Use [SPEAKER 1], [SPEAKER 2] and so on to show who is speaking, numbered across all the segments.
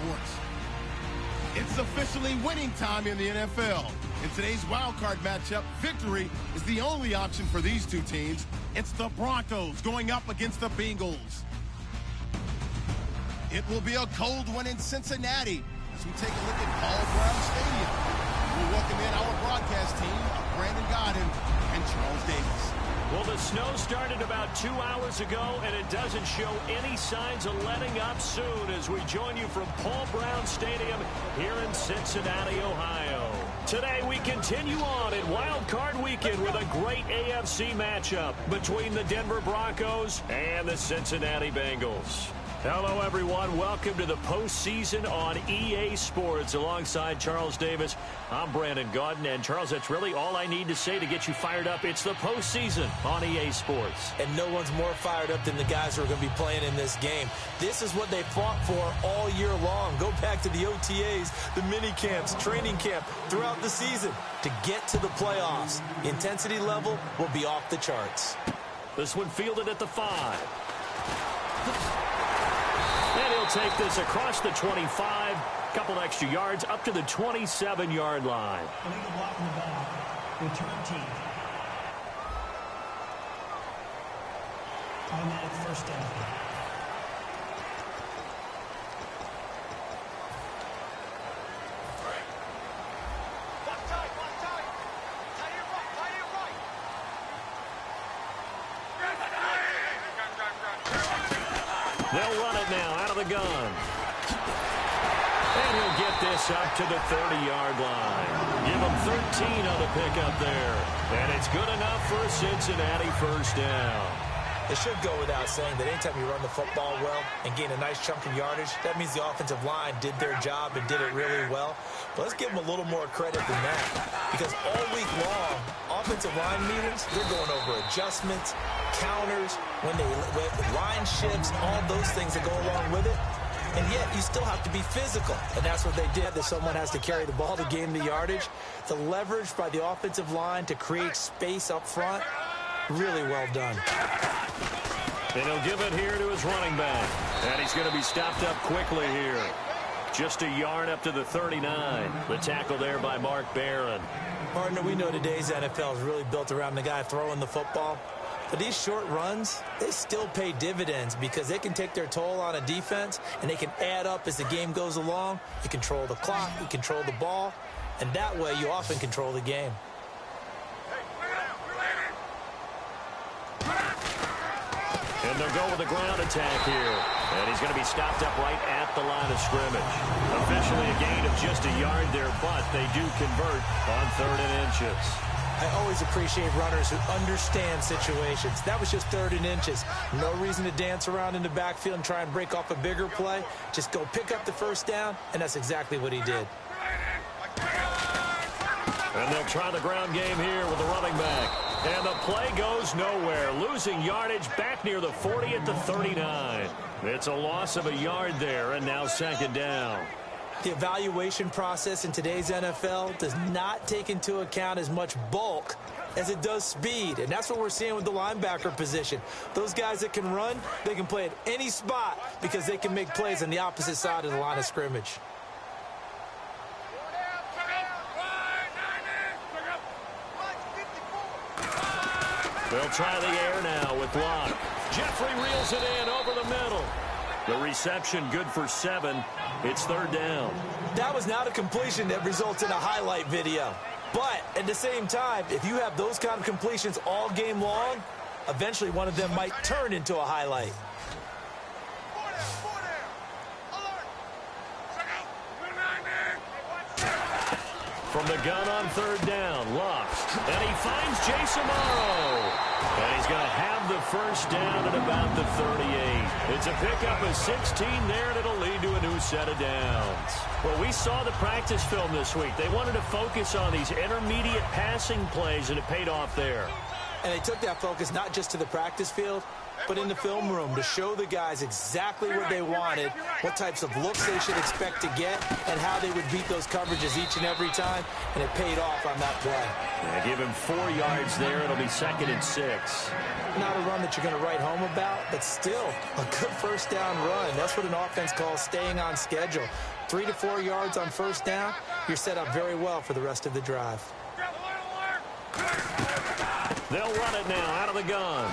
[SPEAKER 1] Sports. It's officially winning time in the NFL. In today's wild card matchup, victory is the only option for these two teams. It's the Broncos going up against the Bengals. It will be a cold one in Cincinnati as we take a look at Paul Brown Stadium. We'll welcome in our broadcast team of Brandon Godden and Charles Davis.
[SPEAKER 2] Well, the snow started about 2 hours ago, and it doesn't show any signs of letting up soon as we join you from Paul Brown Stadium here in Cincinnati, Ohio. Today, we continue on in Wild Card Weekend with a great AFC matchup between the Denver Broncos and the Cincinnati Bengals. Hello, everyone. Welcome to the postseason on EA Sports. Alongside Charles Davis, I'm Brandon Godden. And, Charles, that's really all I need to say to get you fired up. It's the postseason on EA Sports.
[SPEAKER 3] And no one's more fired up than the guys who are going to be playing in this game. This is what they fought for all year long. Go back to the OTAs, the mini camps, training camp, throughout the season to get to the playoffs. The intensity level will be off the charts.
[SPEAKER 2] This one fielded at the 5. And he'll take this across the 25, couple extra yards up to the 27-yard line.
[SPEAKER 4] Illegal block in the ball. Return team. Automatic first down.
[SPEAKER 2] They'll run it now out of the gun. And he'll get this up to the 30-yard line. Give him 13 on the pickup there. And it's good enough for a Cincinnati first down.
[SPEAKER 3] It should go without saying that anytime you run the football well and gain a nice chunk of yardage, that means the offensive line did their job and did it really well. But let's give them a little more credit than that. Because all week long, offensive line meetings, they're going over adjustments, counters, when line shifts, all those things that go along with it. And yet, you still have to be physical. And that's what they did. That someone has to carry the ball to gain the yardage. The leverage by the offensive line to create space up front, really well done.
[SPEAKER 2] And he'll give it here to his running back. And he's going to be stopped up quickly here. Just a yard up to the 39. The tackle there by Mark Barron.
[SPEAKER 3] Partner, we know today's NFL is really built around the guy throwing the football. But these short runs, they still pay dividends because they can take their toll on a defense and they can add up as the game goes along. You control the clock, you control the ball, and that way you often control the game.
[SPEAKER 2] And they'll go with a ground attack here. And he's going to be stopped up right at the line of scrimmage. Officially a gain of just a yard there, but they do convert on 3rd and inches.
[SPEAKER 3] I always appreciate runners who understand situations. That was just 3rd and inches. No reason to dance around in the backfield and try and break off a bigger play. Just go pick up the first down, and that's exactly what he did.
[SPEAKER 2] And they'll try the ground game here with the running back. And the play goes nowhere. Losing yardage back near the 40 at the 39. It's a loss of a yard there, and now 2nd down.
[SPEAKER 3] The evaluation process in today's NFL does not take into account as much bulk as it does speed. And that's what we're seeing with the linebacker position. Those guys that can run, they can play at any spot because they can make plays on the opposite side of the line of scrimmage.
[SPEAKER 2] They'll try the air now with Locke. Jeffrey reels it in over the middle. The reception good for 7. It's 3rd down.
[SPEAKER 3] That was not a completion that results in a highlight video. But at the same time, if you have those kind of completions all game long, eventually one of them might turn into a highlight.
[SPEAKER 2] From the gun on 3rd down, Locke. And he finds Jason Morrow. And he's going to have the first down at about the 38. It's a pickup of 16 there, and it'll lead to a new set of downs. Well, we saw the practice film this week. They wanted to focus on these intermediate passing plays, and it paid off there.
[SPEAKER 3] And they took that focus not just to the practice field, but in the film room to show the guys exactly what they wanted, what types of looks they should expect to get, and how they would beat those coverages each and every time, and it paid off on that play.
[SPEAKER 2] Yeah, give him 4 yards there. It'll be 2nd and 6.
[SPEAKER 3] Not a run that you're going to write home about, but still a good first down run. That's what an offense calls staying on schedule. 3 to 4 yards on first down, you're set up very well for the rest of the drive.
[SPEAKER 2] They'll run it now out of the gun.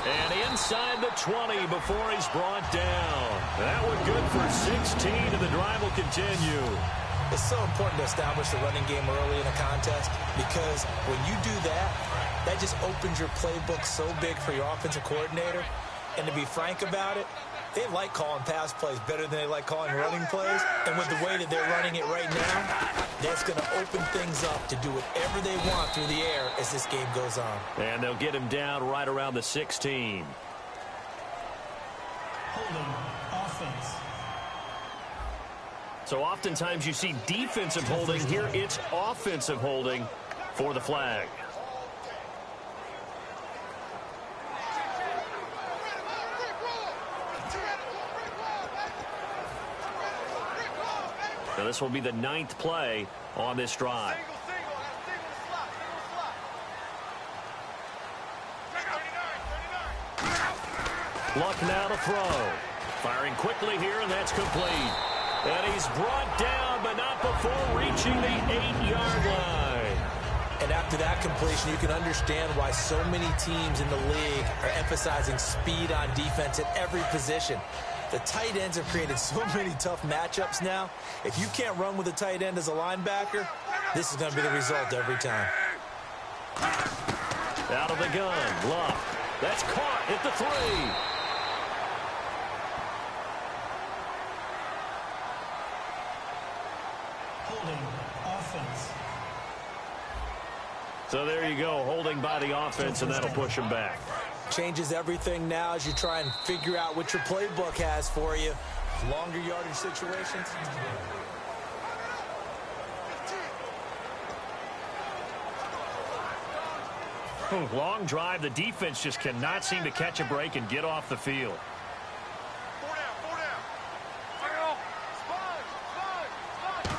[SPEAKER 2] And inside the 20 before he's brought down. That one good for 16, and the drive will continue.
[SPEAKER 3] It's so important to establish the running game early in a contest because when you do that, that just opens your playbook so big for your offensive coordinator. And to be frank about it, they like calling pass plays better than they like calling running plays. And with the way that they're running it right now, that's going to open things up to do whatever they want through the air as this game goes on.
[SPEAKER 2] And they'll get him down right around the 16.
[SPEAKER 4] Holding offense.
[SPEAKER 2] So oftentimes you see defensive holding. Here it's offensive holding for the flag. So this will be the 9th play on this drive. Luck now to throw. Firing quickly here, and that's complete. And he's brought down, but not before reaching the 8-yard line.
[SPEAKER 3] And after that completion, you can understand why so many teams in the league are emphasizing speed on defense at every position. The tight ends have created so many tough matchups now. If you can't run with a tight end as a linebacker, this is going to be the result every time.
[SPEAKER 2] Out of the gun, Luck. That's caught at the 3.
[SPEAKER 4] Holding offense.
[SPEAKER 2] So there you go, holding by the offense, and that'll push him back.
[SPEAKER 3] Changes everything now as you try and figure out what your playbook has for you. Longer yardage situations.
[SPEAKER 2] Long drive. The defense just cannot seem to catch a break and get off the field.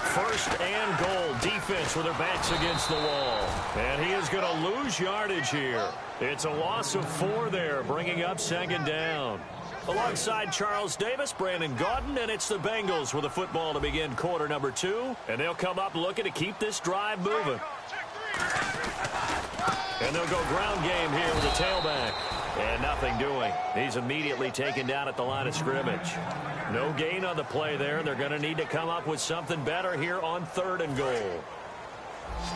[SPEAKER 2] First and goal. Defense with their backs against the wall. And he is going to lose yardage here. It's a loss of 4 there, bringing up 2nd down. Alongside Charles Davis, Brandon Gaudin, and it's the Bengals with the football to begin quarter number 2. And they'll come up looking to keep this drive moving. And they'll go ground game here with the tailback. And nothing doing. He's immediately taken down at the line of scrimmage. No gain on the play there. They're going to need to come up with something better here on 3rd and goal.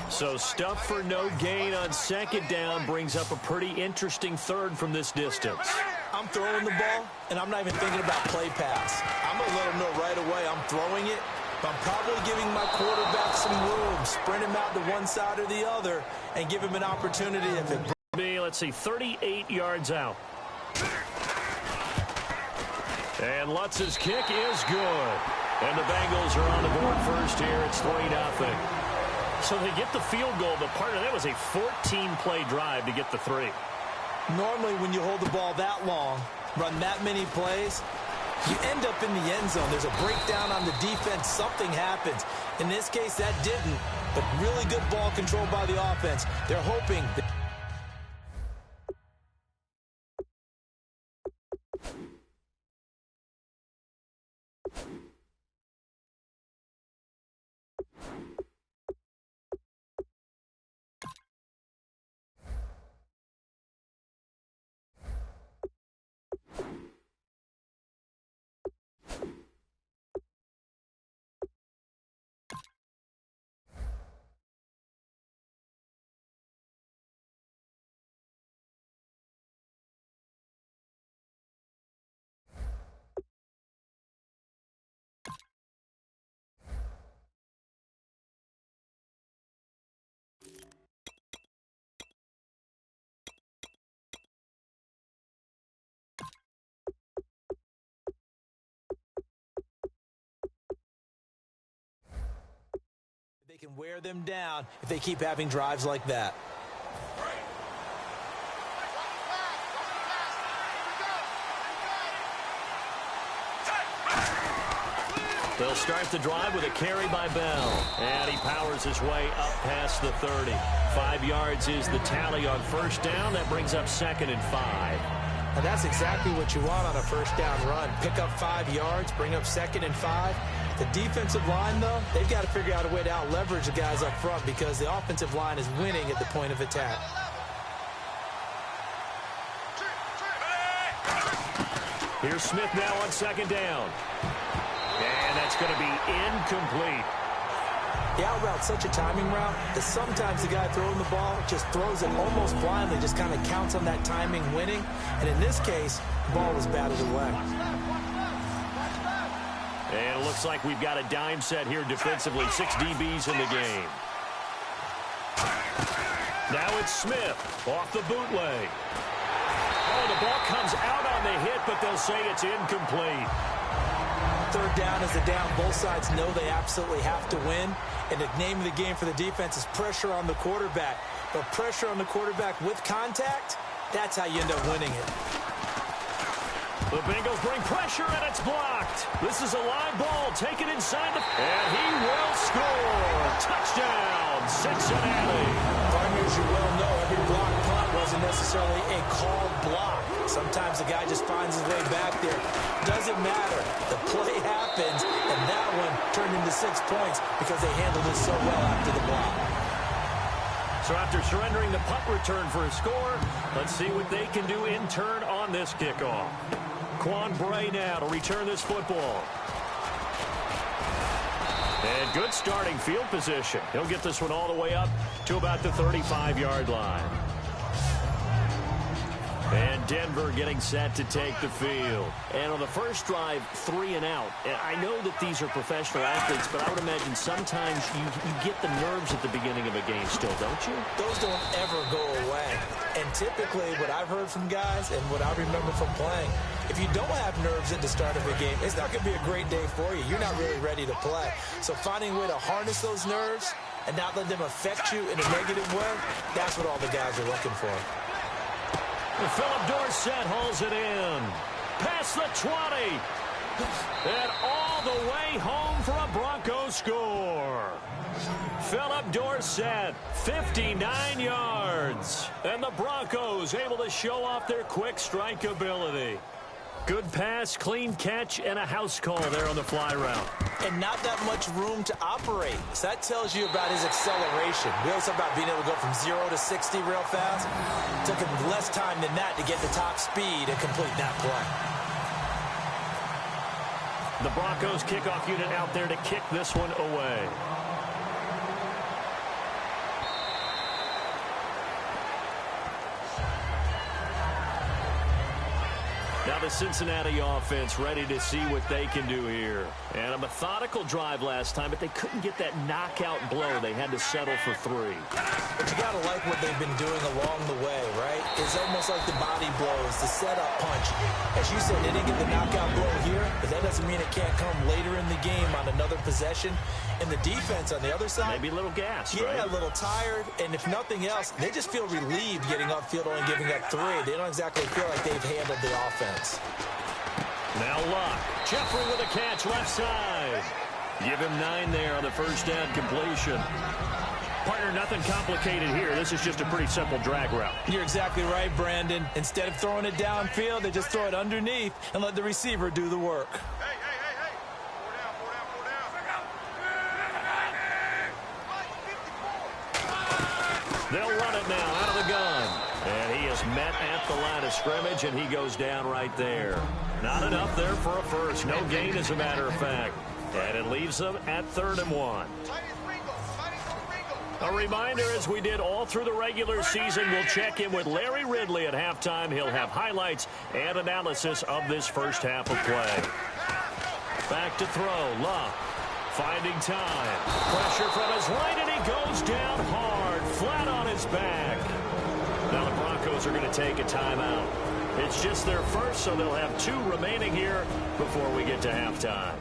[SPEAKER 2] So stuff for no gain on 2nd down brings up a pretty interesting 3rd from this distance.
[SPEAKER 3] I'm throwing the ball, and I'm not even thinking about play pass. I'm going to let him know right away I'm throwing it. But I'm probably giving my quarterback some room, sprint him out to one side or the other, and give him an opportunity if it
[SPEAKER 2] be, let's see, 38 yards out. And Lutz's kick is good. And the Bengals are on the board first here. It's 3-0. So they get the field goal, but part of that was a 14-play drive to get the 3.
[SPEAKER 3] Normally when you hold the ball that long, run that many plays, you end up in the end zone. There's a breakdown on the defense. Something happens. In this case, that didn't. But really good ball control by the offense. They're hoping that they can wear them down if they keep having drives like that.
[SPEAKER 2] They'll start the drive with a carry by Bell. And he powers his way up past the 30. 5 yards is the tally on first down. That brings up 2nd and 5.
[SPEAKER 3] And that's exactly what you want on a first down run. Pick up 5 yards, bring up 2nd and 5. The defensive line, though, they've got to figure out a way to out-leverage the guys up front because the offensive line is winning at the point of attack.
[SPEAKER 2] Here's Smith now on 2nd down. And that's going to be incomplete.
[SPEAKER 3] The out route's such a timing route that sometimes the guy throwing the ball just throws it almost blindly, just kind of counts on that timing winning. And in this case, the ball was batted away.
[SPEAKER 2] And it looks like we've got a dime set here defensively. 6 DBs in the game. Now it's Smith off the bootleg. Oh, the ball comes out on the hit, but they'll say it's incomplete.
[SPEAKER 3] 3rd down is a down. Both sides know they absolutely have to win. And the name of the game for the defense is pressure on the quarterback. But pressure on the quarterback with contact, that's how you end up winning it.
[SPEAKER 2] The Bengals bring pressure, and it's blocked. This is a live ball taken inside the... And he will score. Touchdown, Cincinnati.
[SPEAKER 3] As you well know, every block punt wasn't necessarily a called block. Sometimes the guy just finds his way back there. Doesn't matter. The play happens, and that one turned into 6 points because they handled it so well after the block.
[SPEAKER 2] So after surrendering the punt return for a score, let's see what they can do in turn on this kickoff. Quan Bray now to return this football. And good starting field position. He'll get this one all the way up to about the 35-yard line. And Denver getting set to take the field. And on the first drive, 3 and out. And I know that these are professional athletes, but I would imagine sometimes you get the nerves at the beginning of a game still, don't you?
[SPEAKER 3] Those don't ever go away. And typically what I've heard from guys and what I remember from playing, if you don't have nerves at the start of a game, it's not going to be a great day for you. You're not really ready to play. So finding a way to harness those nerves and not let them affect you in a negative way, that's what all the guys are looking for.
[SPEAKER 2] Philip Dorsett hauls it in. Past the 20. And all the way home for a Broncos score. Philip Dorsett, 59 yards. And the Broncos able to show off their quick strike ability. Good pass, clean catch, and a house call there on the fly route.
[SPEAKER 3] And not that much room to operate. So that tells you about his acceleration. We always talk about being able to go from 0 to 60 real fast. It took him less time than that to get the top speed and complete that play.
[SPEAKER 2] The Broncos kickoff unit out there to kick this one away. Now the Cincinnati offense ready to see what they can do here. And a methodical drive last time, but they couldn't get that knockout blow. They had to settle for 3.
[SPEAKER 3] But you got to like what they've been doing along the way, right? It's almost like the body blows, the setup punch. As you said, they didn't get the knockout blow here, but that doesn't mean it can't come later in the game on another possession. And the defense on the other side,
[SPEAKER 2] maybe a little gassed,
[SPEAKER 3] yeah,
[SPEAKER 2] right?
[SPEAKER 3] A little tired. And if nothing else, they just feel relieved getting upfield, only giving up 3. They don't exactly feel like they've handled the offense.
[SPEAKER 2] Now Luck. Jeffrey with a catch left side. Give him 9 there on the first down completion. Partner, nothing complicated here. This is just a pretty simple drag route.
[SPEAKER 3] You're exactly right, Brandon. Instead of throwing it downfield, they just throw it underneath and let the receiver do the work.
[SPEAKER 2] They'll run it now out of the gun. And he is met at the line of scrimmage, and he goes down right there. Not enough there for a first. No gain, as a matter of fact. And it leaves them at 3rd and 1. A reminder, as we did all through the regular season, we'll check in with Larry Ridley at halftime. He'll have highlights and analysis of this first half of play. Back to throw. Luck finding time. Pressure from his right, and he goes down hard, flat on his back. Now the Broncos are going to take a timeout. It's just their first, so they'll have 2 remaining here before we get to halftime.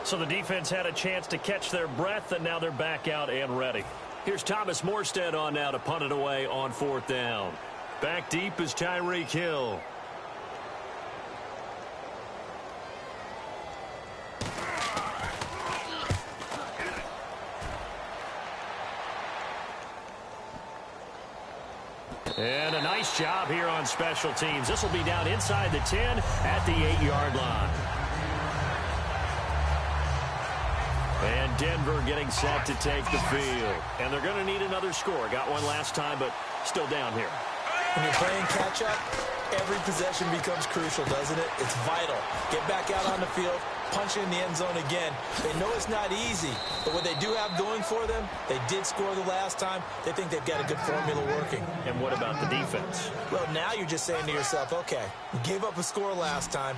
[SPEAKER 2] So the defense had a chance to catch their breath, and now they're back out and ready. Here's Thomas Morstead on now to punt it away on 4th down. Back deep is Tyreek Hill. And a nice job here on special teams. This will be down inside the 10 at the 8-yard line. And Denver getting set to take the field. And they're going to need another score. Got one last time, but still down here.
[SPEAKER 3] When you're playing catch-up, every possession becomes crucial, doesn't it? It's vital. Get back out on the field, punch it in the end zone again. They know it's not easy, but what they do have going for them, they did score the last time. They think they've got a good formula working.
[SPEAKER 2] And what about the defense?
[SPEAKER 3] Well, now you're just saying to yourself, okay, we gave up a score last time.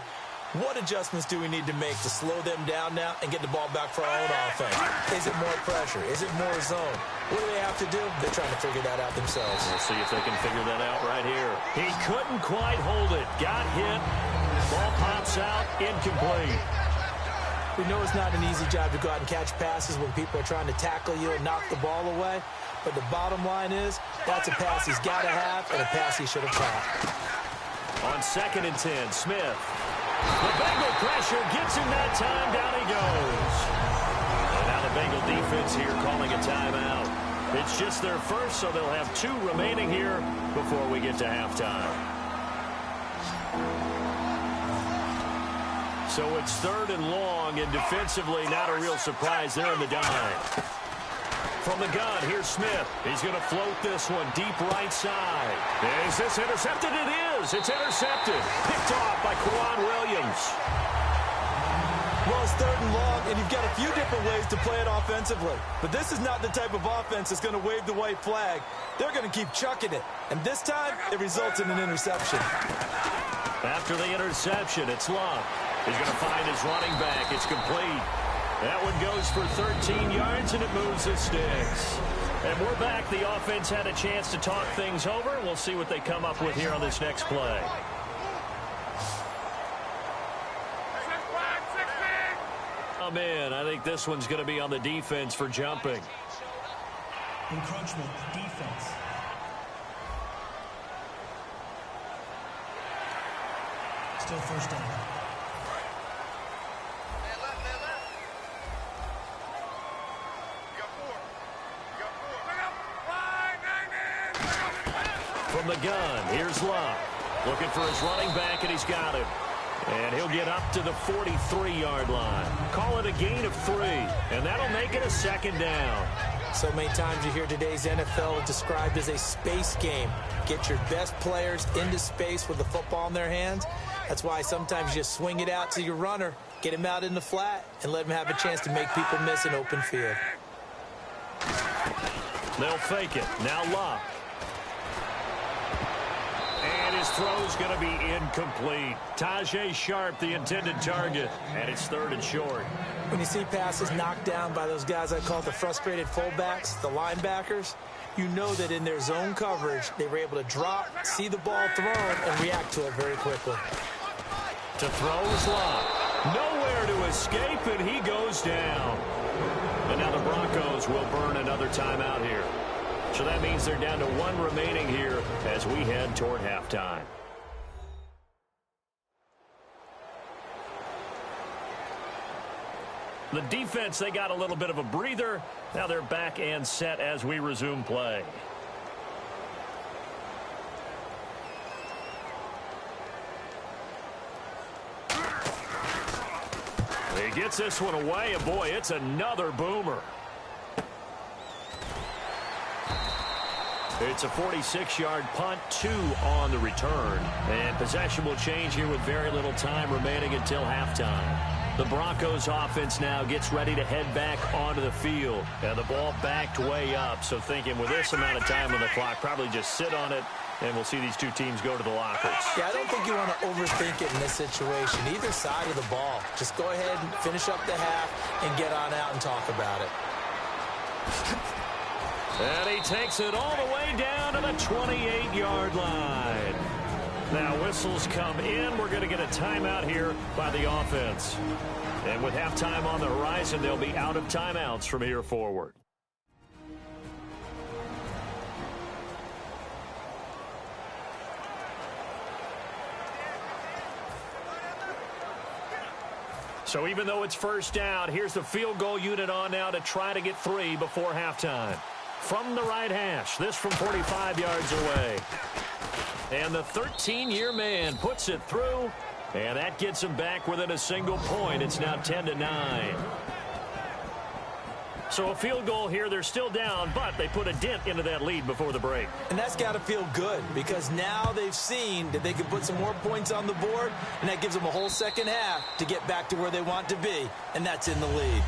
[SPEAKER 3] What adjustments do we need to make to slow them down now and get the ball back for our own offense? Is it more pressure? Is it more zone? What do they have to do? They're trying to figure that out themselves.
[SPEAKER 2] We'll see if they can figure that out right here. He couldn't quite hold it. Got hit. Ball pops out. Incomplete.
[SPEAKER 3] We know it's not an easy job to go out and catch passes when people are trying to tackle you and knock the ball away. But the bottom line is, that's a pass he's got to have and a pass he should have caught.
[SPEAKER 2] On 2nd and 10, Smith. The Bengal pressure gets him that time. Down he goes. And now the Bengal defense here calling a timeout. It's just their first, so they'll have 2 remaining here before we get to halftime. So it's 3rd and long, and defensively not a real surprise. They're in the dime. From the gun, here's Smith. He's going to float this one deep right side. Is this intercepted? It is. It's intercepted. Picked off by Quan Williams.
[SPEAKER 3] Well, it's 3rd and long, and you've got a few different ways to play it offensively. But this is not the type of offense that's going to wave the white flag. They're going to keep chucking it. And this time, it results in an interception.
[SPEAKER 2] After the interception, it's Love. He's going to find his running back. It's complete. That one goes for 13 yards, and it moves the sticks. And we're back. The offense had a chance to talk things over. We'll see what they come up with here on this next play. In. I think this one's going to be on the defense for jumping.
[SPEAKER 4] Encroachment, defense. Still first down.
[SPEAKER 2] From the gun, here's Love. Looking for his running back, and he's got him. And he'll get up to the 43-yard line. Call it a gain of 3, and that'll make it a 2nd down.
[SPEAKER 3] So many times you hear today's NFL described as a space game. Get your best players into space with the football in their hands. That's why sometimes you just swing it out to your runner, get him out in the flat, and let him have a chance to make people miss an open field.
[SPEAKER 2] They'll fake it. Now Love. And his throw's going to be incomplete. Tajay Sharp, the intended target, and it's 3rd and short.
[SPEAKER 3] When you see passes knocked down by those guys I call the frustrated fullbacks, the linebackers, you know that in their zone coverage, they were able to drop, see the ball thrown, and react to it very quickly.
[SPEAKER 2] To throw is Love. Nowhere to escape, and he goes down. And now the Broncos will burn another timeout here. So that means they're down to 1 remaining here as we head toward halftime. The defense, they got a little bit of a breather. Now they're back and set as we resume play. He gets this one away, and boy, it's another boomer. It's a 46-yard punt, 2 on the return. And possession will change here with very little time remaining until halftime. The Broncos offense now gets ready to head back onto the field. And the ball backed way up, so thinking with this amount of time on the clock, probably just sit on it, and we'll see these 2 teams go to the lockers.
[SPEAKER 3] Yeah, I don't think you want to overthink it in this situation, either side of the ball. Just go ahead and finish up the half and get on out and talk about it.
[SPEAKER 2] And he takes it all the way down to the 28-yard line. Now whistles come in. We're going to get a timeout here by the offense. And with halftime on the horizon, they'll be out of timeouts from here forward. So even though it's first down, here's the field goal unit on now to try to get 3 before halftime. from the right hash. This from 45 yards away. And the 13-year man puts it through, and that gets him back within a single point. It's now 10-9. So a field goal here. They're still down, but they put a dent into that lead before the break.
[SPEAKER 3] And that's got to feel good because now they've seen that they can put some more points on the board, and that gives them a whole second half to get back to where they want to be, and that's in the lead.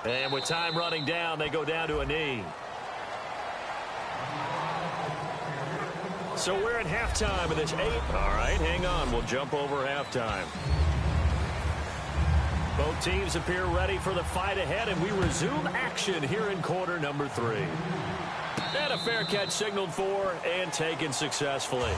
[SPEAKER 2] And with time running down, they go down to a knee. So we're at halftime of this 8. All right, hang on. We'll jump over halftime. Both teams appear ready for the fight ahead, and we resume action here in quarter number 3. And a fair catch signaled for and taken successfully.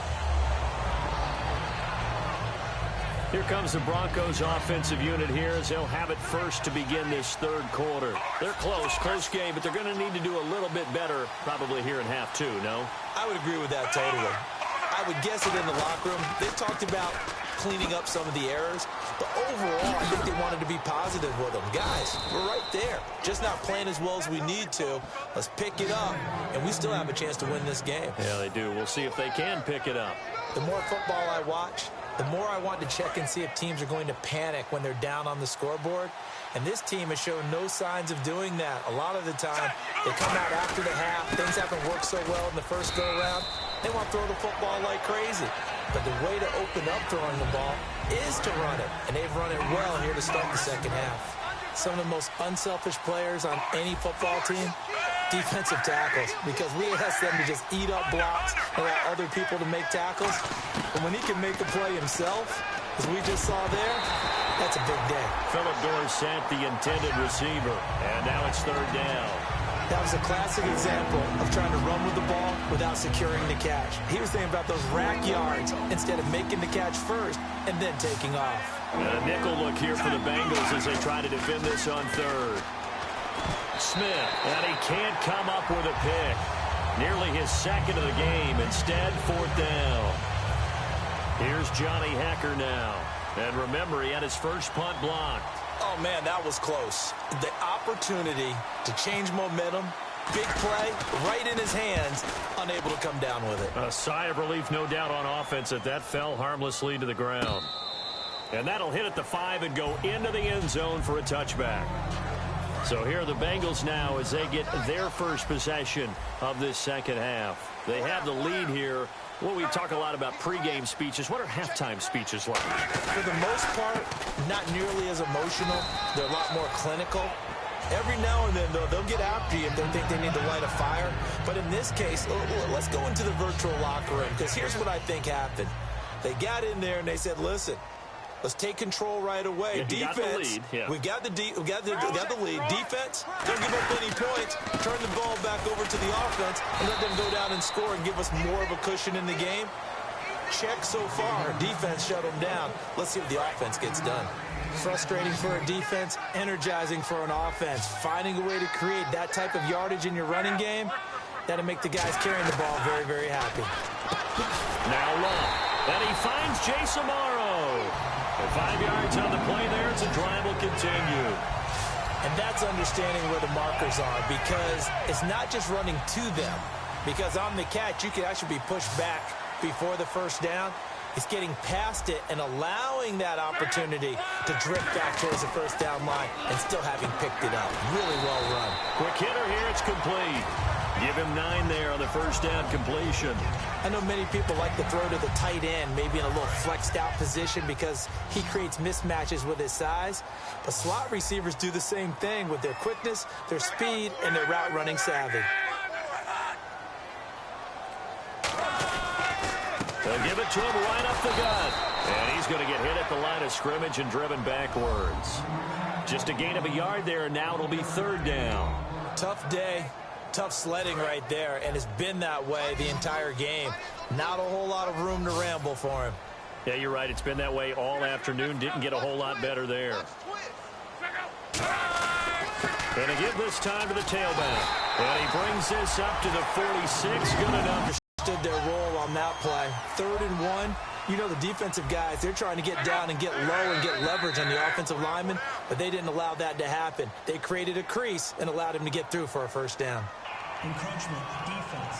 [SPEAKER 2] Here comes the Broncos offensive unit here as they'll have it first to begin this third quarter. They're close game, but they're going to need to do a little bit better probably here in half 2, no?
[SPEAKER 3] I would agree with that totally. I would guess it in the locker room. They've talked about cleaning up some of the errors, but overall I think they wanted to be positive with them. Guys, we're right there. Just not playing as well as we need to. Let's pick it up, and we still have a chance to win this game.
[SPEAKER 2] Yeah, they do. We'll see if they can pick it up.
[SPEAKER 3] The more football I watch, the more I want to check and see if teams are going to panic when they're down on the scoreboard. And this team has shown no signs of doing that. A lot of the time, they come out after the half. Things haven't worked so well in the first go-around. They want to throw the football like crazy. But the way to open up throwing the ball is to run it. And they've run it well here to start the second half. Some of the most unselfish players on any football team, defensive tackles, because we ask them to just eat up blocks and allow other people to make tackles. But when he can make a play himself, as we just saw there, that's a big day.
[SPEAKER 2] Philip Dorsett, the intended receiver, and now it's third down.
[SPEAKER 3] That was a classic example of trying to run with the ball without securing the catch. He was thinking about those rack yards instead of making the catch first and then taking off.
[SPEAKER 2] And a nickel look here for the Bengals as they try to defend this on third. Smith, and he can't come up with a pick. Nearly his second of the game. Instead, fourth down. Here's Johnny Hecker now. And remember, he had his first punt blocked.
[SPEAKER 3] Oh, man, that was close. The opportunity to change momentum, big play, right in his hands, unable to come down with it.
[SPEAKER 2] A sigh of relief, no doubt, on offense that fell harmlessly to the ground. And that'll hit at the 5 and go into the end zone for a touchback. So here are the Bengals now as they get their first possession of this second half. They have the lead here. Well, we talk a lot about pregame speeches. What are halftime speeches like?
[SPEAKER 3] For the most part, not nearly as emotional. They're a lot more clinical. Every now and then, though, they'll get after you if they think they need to light a fire. But in this case, let's go into the virtual locker room, because here's what I think happened. They got in there and they said, listen, let's take control right away.
[SPEAKER 2] Yeah,
[SPEAKER 3] Defense, we got the lead. Defense, don't give up any points. Turn the ball back over to the offense and let them go down and score and give us more of a cushion in the game. Check so far. Defense shut them down. Let's see what the offense gets done. Frustrating for a defense, energizing for an offense. Finding a way to create that type of yardage in your running game, that'll make the guys carrying the ball very, very happy.
[SPEAKER 2] Now Love, and he finds Jace Amaro. And 5 yards on the play there. It's a drive will continue.
[SPEAKER 3] And that's understanding where the markers are, because it's not just running to them. Because on the catch, you could actually be pushed back before the first down. It's getting past it and allowing that opportunity to drift back towards the first down line and still having picked it up. Really well run.
[SPEAKER 2] Quick hitter here. It's complete. Give him 9 there on the first down completion.
[SPEAKER 3] I know many people like to throw to the tight end, maybe in a little flexed out position because he creates mismatches with his size. But slot receivers do the same thing with their quickness, their speed, and their route running savvy.
[SPEAKER 2] They'll give it to him right up the gut. And he's going to get hit at the line of scrimmage and driven backwards. Just a gain of a yard there, and now it'll be third down.
[SPEAKER 3] Tough day. Tough sledding right there, and it's been that way the entire game. Not a whole lot of room to ramble for him.
[SPEAKER 2] Yeah, you're right. It's been that way all afternoon. Didn't get a whole lot better there. And to give this time to the tailback. And he brings this up to the 46. Good enough.
[SPEAKER 3] understood their role on that play. 3rd and 1. You know the defensive guys, they're trying to get down and get low and get leverage on the offensive lineman, but they didn't allow that to happen. They created a crease and allowed him to get through for a first down.
[SPEAKER 4] Encroachment, defense.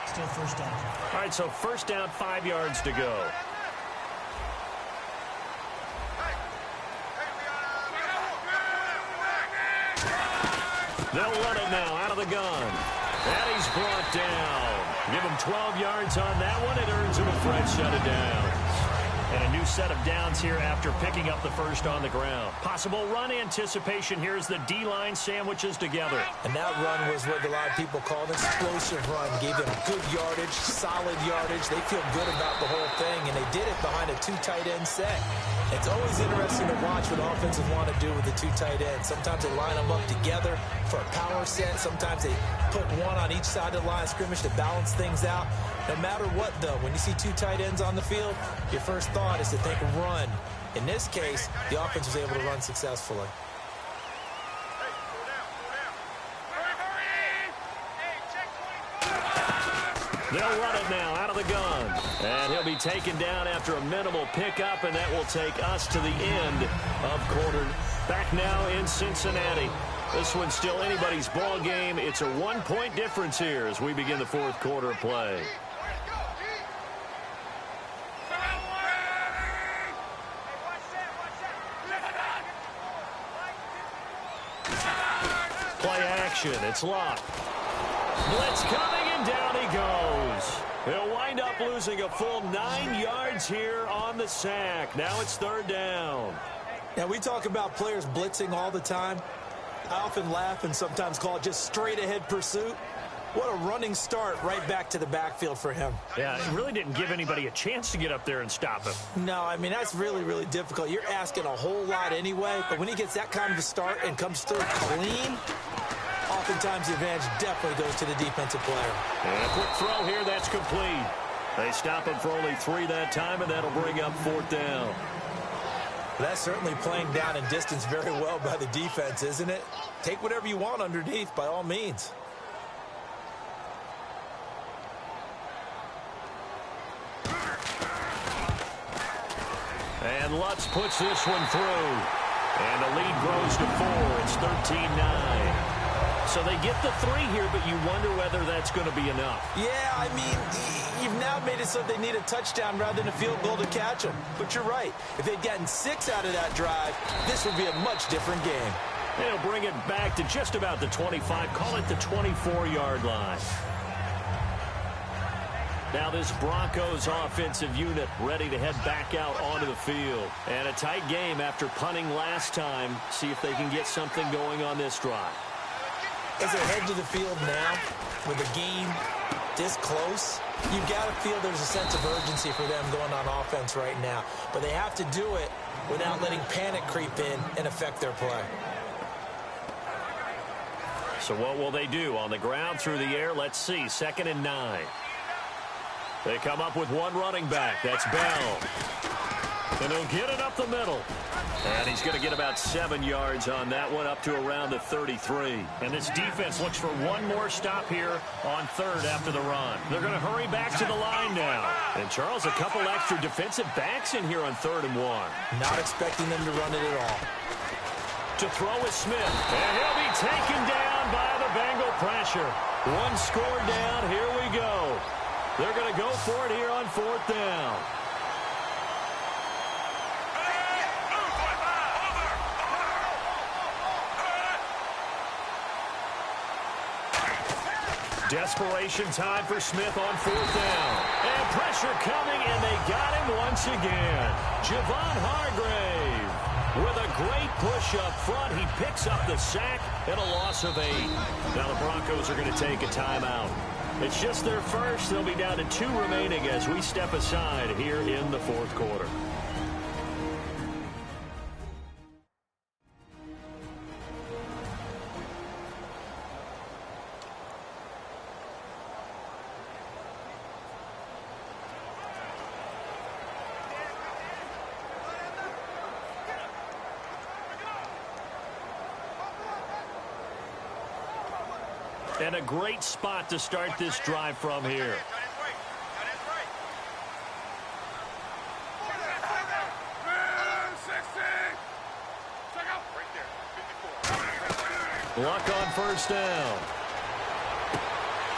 [SPEAKER 4] Still first down.
[SPEAKER 2] All right, so first down, 5 yards to go. They'll run it now out of the gun. And he's brought down. Give him 12 yards on that one. It earns him a fresh set of downs. And a new set of downs here after picking up the first on the ground. Possible run anticipation here as the D-line sandwiches together.
[SPEAKER 3] And that run was what a lot of people call an explosive run. Gave them good yardage, solid yardage. They feel good about the whole thing, and they did it behind a 2 tight end set. It's always interesting to watch what offenses want to do with the 2 tight ends. Sometimes they line them up together for a power set. Sometimes they put one on each side of the line of scrimmage to balance things out. No matter what, though, when you see 2 tight ends on the field, your first thought is to think run. In this case, the offense was able to run successfully.
[SPEAKER 2] They'll run it now out of the gun. And he'll be taken down after a minimal pickup, and that will take us to the end of quarter. Back now in Cincinnati. This one's still anybody's ball game. It's a 1-point difference here as we begin the fourth quarter of play. Play action. It's locked. Blitz coming, and down he goes. He'll wind up losing a full 9 yards here on the sack. Now it's 3rd down.
[SPEAKER 3] Now, we talk about players blitzing all the time. I often laugh and sometimes call it just straight-ahead pursuit. What a running start right back to the backfield for him.
[SPEAKER 2] Yeah, it really didn't give anybody a chance to get up there and stop him.
[SPEAKER 3] No, I mean, that's really, really difficult. You're asking a whole lot anyway, but when he gets that kind of a start and comes through clean, oftentimes the advantage definitely goes to the defensive player.
[SPEAKER 2] And a quick throw here, that's complete. They stop him for only 3 that time, and that'll bring up 4th down.
[SPEAKER 3] That's certainly playing down in distance very well by the defense, isn't it? Take whatever you want underneath, by all means.
[SPEAKER 2] And Lutz puts this one through. And the lead grows to 4. It's 13-9. So they get the 3 here, but you wonder whether that's going to be enough.
[SPEAKER 3] Yeah, I mean, you've now made it so they need a touchdown rather than a field goal to catch them. But you're right. If they'd gotten 6 out of that drive, this would be a much different game.
[SPEAKER 2] They'll bring it back to just about the 25. Call it the 24-yard line. Now this Broncos offensive unit ready to head back out onto the field. And a tight game after punting last time. See if they can get something going on this drive.
[SPEAKER 3] As they head to the field now, with the game this close, you've got to feel there's a sense of urgency for them going on offense right now. But they have to do it without letting panic creep in and affect their play.
[SPEAKER 2] So what will they do? On the ground, through the air, let's see. 2nd and 9. They come up with one running back. That's Bell. And he'll get it up the middle. And he's going to get about 7 yards on that one, up to around the 33. And this defense looks for one more stop here on 3rd after the run. They're going to hurry back to the line now. And, Charles, a couple extra defensive backs in here on 3rd and 1.
[SPEAKER 3] Not expecting them to run it at all.
[SPEAKER 2] To throw is Smith. And he'll be taken down by the Bengal pressure. 1 score down. Here we go. They're going to go for it here on 4th down. Desperation time for Smith on 4th down. And pressure coming, and they got him once again. Javon Hargrave with a great push up front. He picks up the sack and a loss of 8. Now the Broncos are going to take a timeout. It's just their first. They'll be down to 2 remaining as we step aside here in the 4th quarter. And a great spot to start this drive from here. Luck on first down.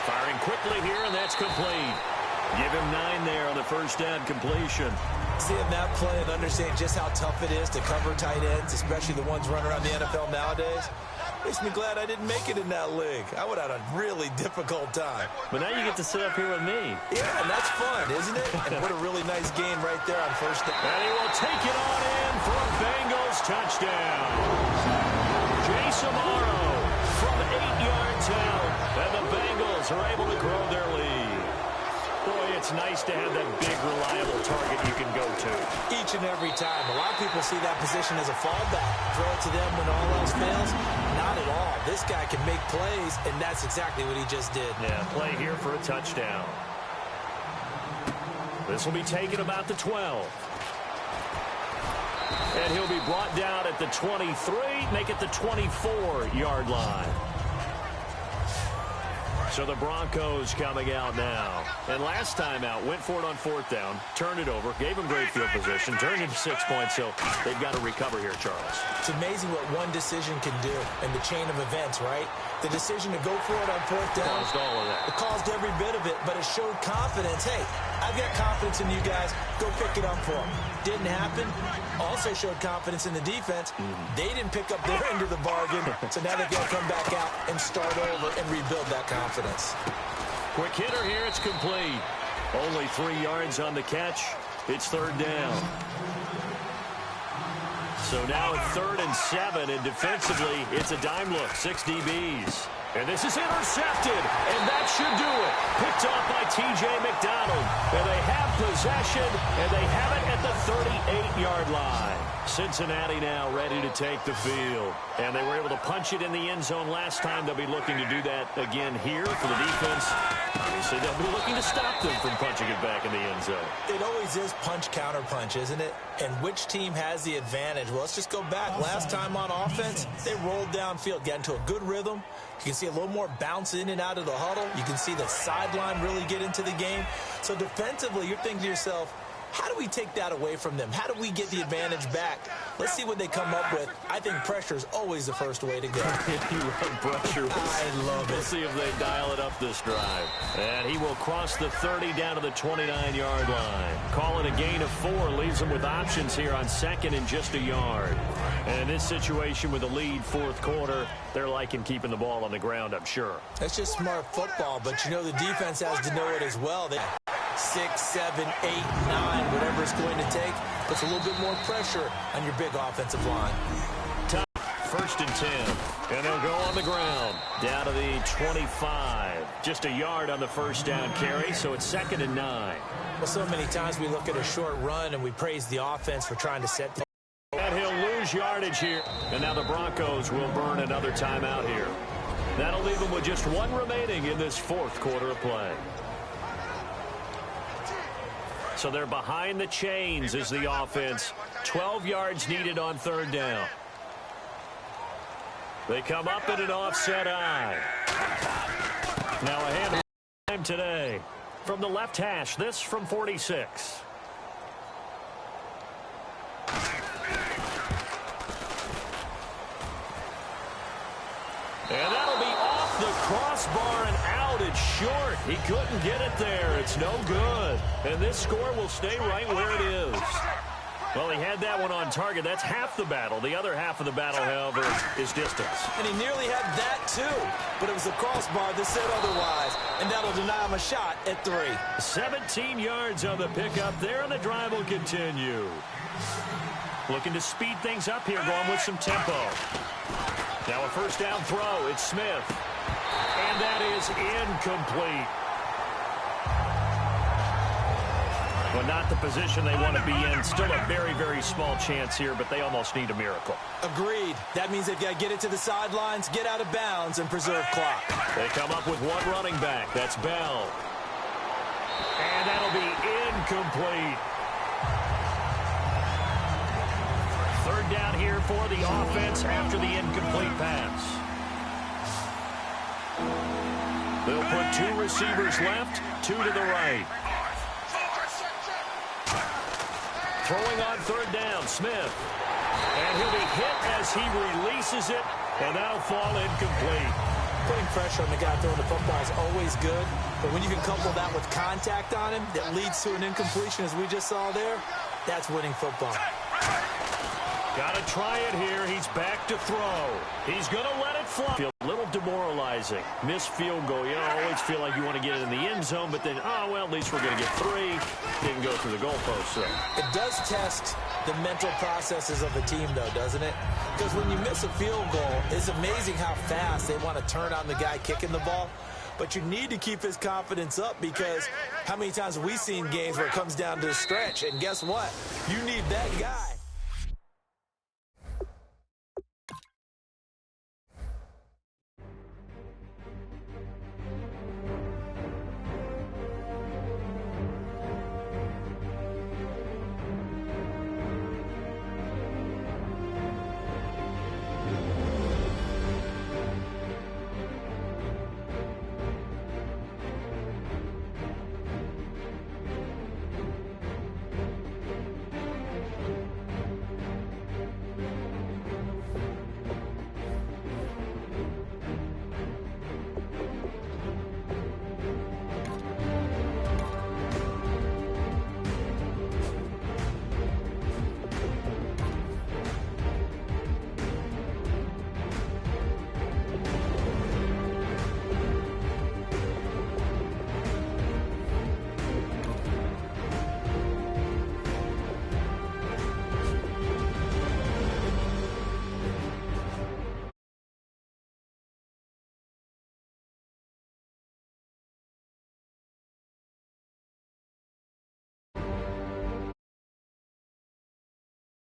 [SPEAKER 2] Firing quickly here, and that's complete. Give him 9 there on the first down completion.
[SPEAKER 3] Seeing that play and understand just how tough it is to cover tight ends, especially the ones running around the NFL nowadays, makes me glad I didn't make it in that league. I would have had a really difficult time.
[SPEAKER 2] But now you get to sit up here with me.
[SPEAKER 3] Yeah, and that's fun, isn't it? And what a really nice game right there on first down.
[SPEAKER 2] And he will take it on in for a Bengals touchdown. Jason Morrow from 8 yards out, and the Bengals are able to grow their lead. Boy, it's nice to have that big, reliable target you can go to.
[SPEAKER 3] Each and every time. A lot of people see that position as a fallback. Throw it to them when all else fails. Not at all. This guy can make plays, and that's exactly what he just did.
[SPEAKER 2] Yeah, play here for a touchdown. This will be taken about the 12. And he'll be brought down at the 23, make it the 24-yard line. So the Broncos coming out now. And last time out, went for it on 4th down, turned it over, gave him great field position, turned into 6 points, so they've got to recover here, Charles.
[SPEAKER 3] It's amazing what one decision can do in the chain of events, right? The decision to go for it on 4th down.
[SPEAKER 2] Caused all of that.
[SPEAKER 3] It caused every bit of it, but it showed confidence. Hey, I've got confidence in you guys. Go pick it up for them. Didn't happen. Also showed confidence in the defense. They didn't pick up their end of the bargain, so now they've got to come back out and start over and rebuild that confidence.
[SPEAKER 2] Quick hitter here. It's complete. Only 3 yards on the catch. It's 3rd down. So now it's 3rd and 7, and defensively, it's a dime look. 6 DBs. And this is intercepted, and that should do it. Picked off by T.J. McDonald. And they have possession, and they have it at the 38-yard line. Cincinnati now ready to take the field. And they were able to punch it in the end zone last time. They'll be looking to do that again here for the defense. Obviously, they'll be looking to stop them from punching it back in the end zone.
[SPEAKER 3] It always is punch-counter-punch, isn't it? And which team has the advantage? Well, let's just go back. Last time on offense, they rolled downfield, got into a good rhythm. You can see a little more bounce in and out of the huddle. You can see the sideline really get into the game. So defensively, you're thinking to yourself, how do we take that away from them? How do we get the advantage back? Let's see what they come up with. I think pressure is always the first way to go.
[SPEAKER 2] You love pressure.
[SPEAKER 3] I love it.
[SPEAKER 2] We'll see if they dial it up this drive. And he will cross the 30 down to the 29-yard line. Call it a gain of 4. Leaves them with options here on 2nd and just a yard. And in this situation with a lead 4th quarter, they're liking keeping the ball on the ground, I'm sure.
[SPEAKER 3] That's just smart football, but you know the defense has to know it as well. 6, 7, 8, 9, whatever it's going to take, puts a little bit more pressure on your big offensive line.
[SPEAKER 2] 1st and 10, and they'll go on the ground down to the 25. Just a yard on the first down carry, so it's 2nd and 9.
[SPEAKER 3] Well, so many times we look at a short run and we praise the offense for trying to set the...
[SPEAKER 2] And he'll lose yardage here, and now the Broncos will burn another timeout here. That'll leave them with just 1 remaining in this 4th quarter of play. So they're behind the chains as the offense. 12 yards needed on 3rd down. They come up in an offset eye. Now a hand time today. From the left hash, this from 46. And that'll be off the crossbar and out. It's short. He couldn't get it there. It's no good. And this score will stay right where it is. Well, he had that one on target. That's half the battle. The other half of the battle, however, is distance.
[SPEAKER 3] And he nearly had that, too. But it was the crossbar that said otherwise. And that'll deny him a shot at 3.
[SPEAKER 2] 17 yards on the pickup there, and the drive will continue. Looking to speed things up here, going with some tempo. Now a first down throw. It's Smith. And that is incomplete. Well, not the position they want to be in. Still a very, very small chance here, but they almost need a miracle.
[SPEAKER 3] Agreed. That means they've got to get it to the sidelines, get out of bounds, and preserve clock.
[SPEAKER 2] They come up with 1 running back. That's Bell. And that'll be incomplete. 3rd down here for the offense after the incomplete pass. They'll put 2 receivers left, 2 to the right. Throwing on 3rd down, Smith. And he'll be hit as he releases it, and that'll fall incomplete.
[SPEAKER 3] Putting pressure on the guy throwing the football is always good, but when you can couple that with contact on him that leads to an incompletion, as we just saw there, that's winning football.
[SPEAKER 2] Got to try it here. He's back to throw. He's going to let it fly. Feel a little demoralizing. Missed field goal. You always feel like you want to get it in the end zone, but then, oh, well, at least we're going to get 3. Didn't go through the goalpost, so.
[SPEAKER 3] It does test the mental processes of a team, though, doesn't it? Because when you miss a field goal, it's amazing how fast they want to turn on the guy kicking the ball. But you need to keep his confidence up, because how many times have we seen games where it comes down to the stretch? And guess what? You need that guy